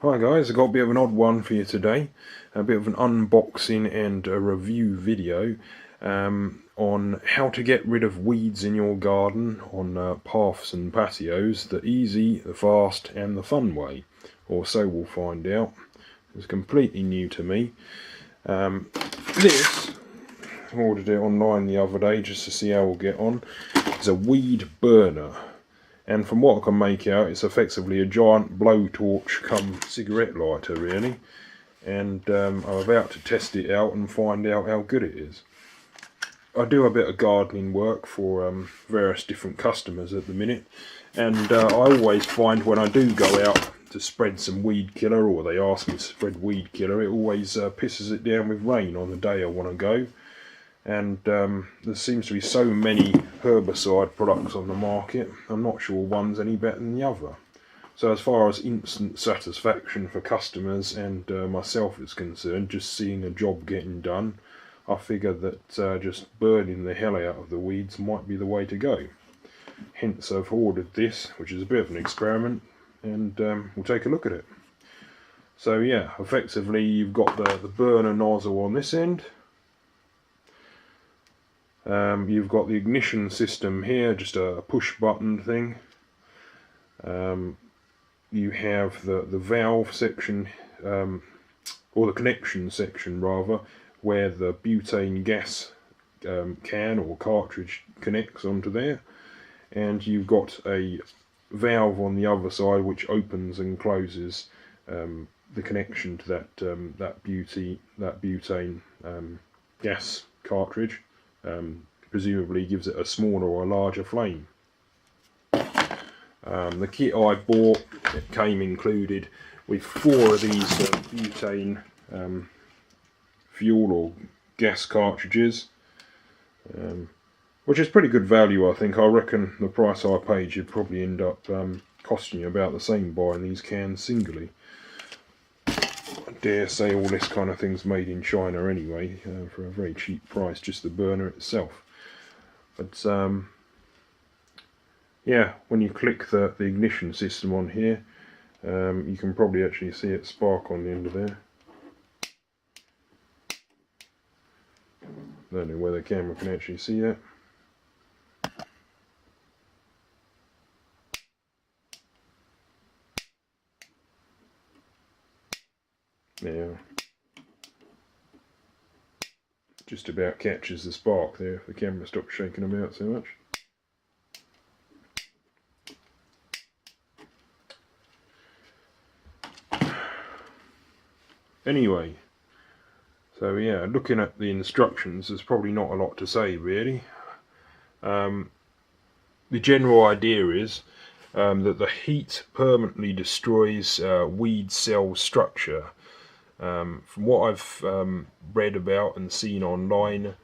Hi guys, I've got a bit of an odd one for you today. A bit of an unboxing and a review video on how to get rid of weeds in your garden on paths and patios the easy, the fast and the fun way. Or so we'll find out. It's completely new to me. This, I ordered it online the other day just to see how we'll get on, is a weed burner. And from what I can make out, it's effectively a giant blowtorch come cigarette lighter, really. And I'm about to test it out and find out how good it is. I do a bit of gardening work for various different customers at the minute. And I always find when I do go out to spread some weed killer, or they ask me to spread weed killer, it always pisses it down with rain on the day I want to go. And there seems to be so many herbicide products on the market, I'm not sure one's any better than the other. So as far as instant satisfaction for customers and myself is concerned, just seeing a job getting done, I figure that just burning the hell out of the weeds might be the way to go. Hence I've ordered this, which is a bit of an experiment, and we'll take a look at it. So yeah, effectively you've got the burner nozzle on this end. You've got the ignition system here, just a push button thing. You have the valve section, or the connection section rather, where the butane gas can or cartridge connects onto there. And you've got a valve on the other side which opens and closes the connection to that butane gas cartridge. Presumably gives it a smaller or a larger flame. The kit I bought, it came included with 4 of these butane fuel or gas cartridges, which is pretty good value, I think. I reckon the price I paid you'd probably end up costing you about the same buying these cans singly. I dare say all this kind of thing's made in China anyway, for a very cheap price, just the burner itself. But yeah, when you click the ignition system on here, you can probably actually see it spark on the end of there. Don't know whether the camera can actually see that. Yeah. Just about catches the spark there if the camera stops shaking about so much. Anyway, so yeah, looking at the instructions, there's probably not a lot to say really. The general idea is that the heat permanently destroys weed cell structure. From what I've read about and seen online,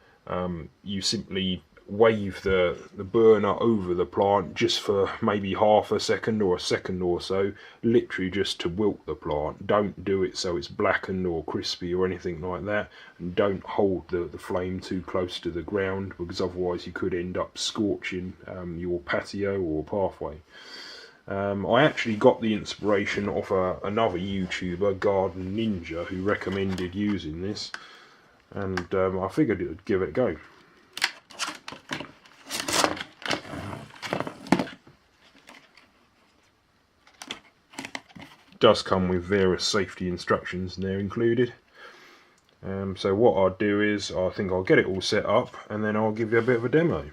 you simply wave the burner over the plant just for maybe half a second or a second or so, literally just to wilt the plant. Don't do it so it's blackened or crispy or anything like that, and don't hold the flame too close to the ground, because otherwise you could end up scorching your patio or pathway. I actually got the inspiration off another YouTuber, Garden Ninja, who recommended using this, and I figured it would give it a go. It does come with various safety instructions, and they're included. So what I'll do is, I think I'll get it all set up, and then I'll give you a bit of a demo.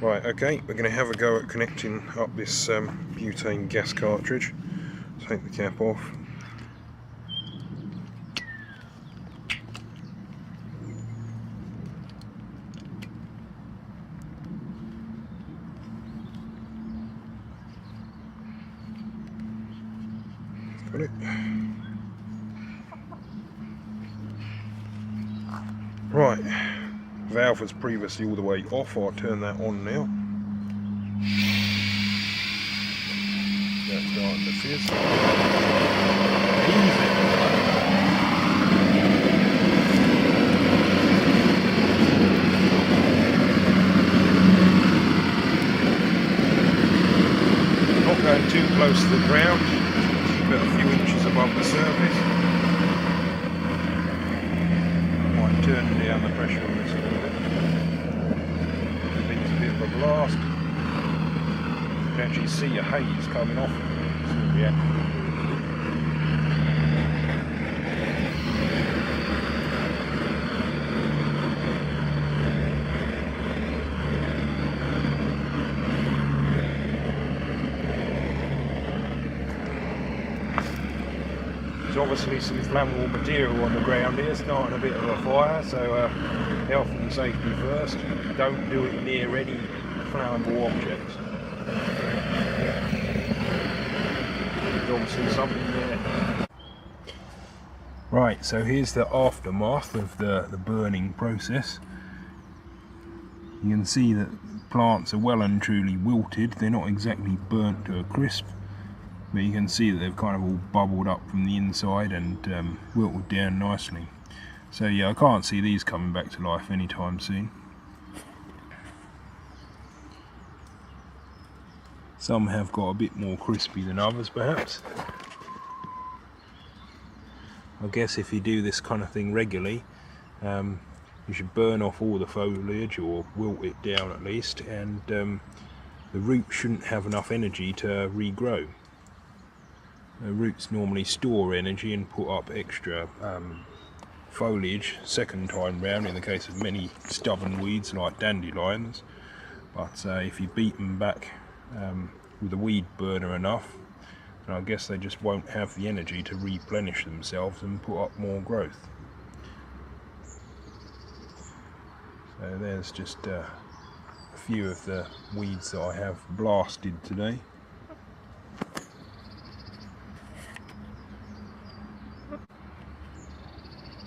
Right, okay, we're going to have a go at connecting up this butane gas cartridge. Take the cap off. Got it. Right, valve was previously all the way off. I'll turn that on now. That's starting to fizz. Easy. Not going too close to the ground. keep it a few inches above the surface. Might turn down the pressure on this a little bit. It's a bit of a blast. You can actually see a haze coming off. There's obviously some flammable material on the ground here, starting a bit of a fire, so health and safety first. Don't do it near any flammable objects. There's obviously something there. Right, so here's the aftermath of the burning process. You can see that plants are well and truly wilted. They're not exactly burnt to a crisp, but you can see that they've kind of all bubbled up from the inside and wilted down nicely. So yeah, I can't see these coming back to life anytime soon. Some have got a bit more crispy than others perhaps. I guess if you do this kind of thing regularly, you should burn off all the foliage or wilt it down at least, and the roots shouldn't have enough energy to regrow. The roots normally store energy and put up extra foliage second time round in the case of many stubborn weeds like dandelions, but if you beat them back with a weed burner enough, then I guess they just won't have the energy to replenish themselves and put up more growth. So there's just a few of the weeds that I have blasted today.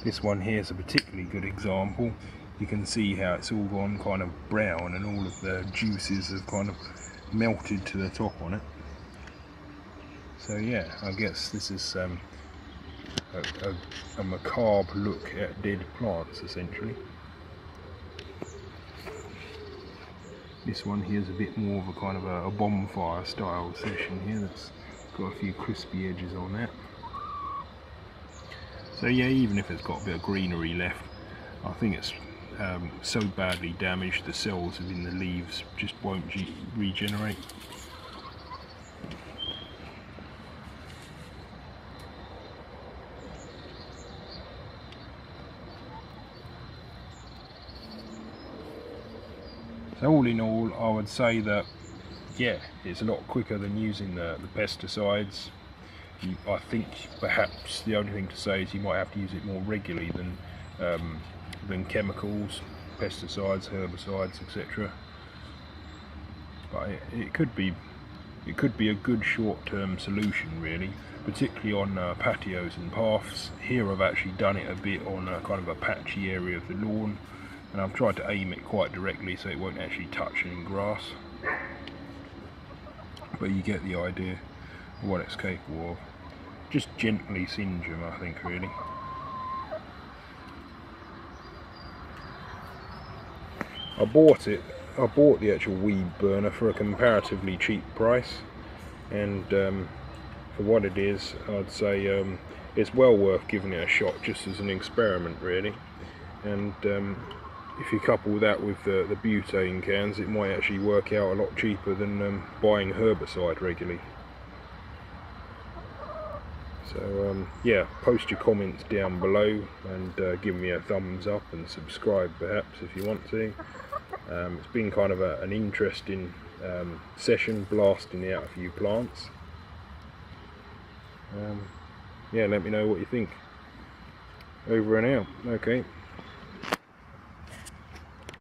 This one here is a particularly good example. You can see how it's all gone kind of brown and all of the juices have kind of melted to the top on it. So yeah, I guess this is a macabre look at dead plants essentially. This one here is a bit more of a kind of a bonfire style session here. That's got a few crispy edges on that. So yeah, even if it's got a bit of greenery left, I think it's so badly damaged the cells within the leaves just won't regenerate. So all in all, I would say that yeah, it's a lot quicker than using the pesticides. I think perhaps the only thing to say is you might have to use it more regularly than chemicals, pesticides, herbicides, etc. But it could be a good short-term solution really, particularly on patios and paths. Here I've actually done it a bit on kind of a patchy area of the lawn, and I've tried to aim it quite directly so it won't actually touch any grass. But you get the idea of what it's capable of. Just gently singe them, I think, really. I bought the actual weed burner for a comparatively cheap price, and for what it is, I'd say it's well worth giving it a shot just as an experiment really. And if you couple that with the butane cans, it might actually work out a lot cheaper than buying herbicide regularly. So yeah, post your comments down below and give me a thumbs up and subscribe perhaps if you want to. It's been kind of an interesting session, blasting out a few plants. Yeah, let me know what you think. Over and out. Okay.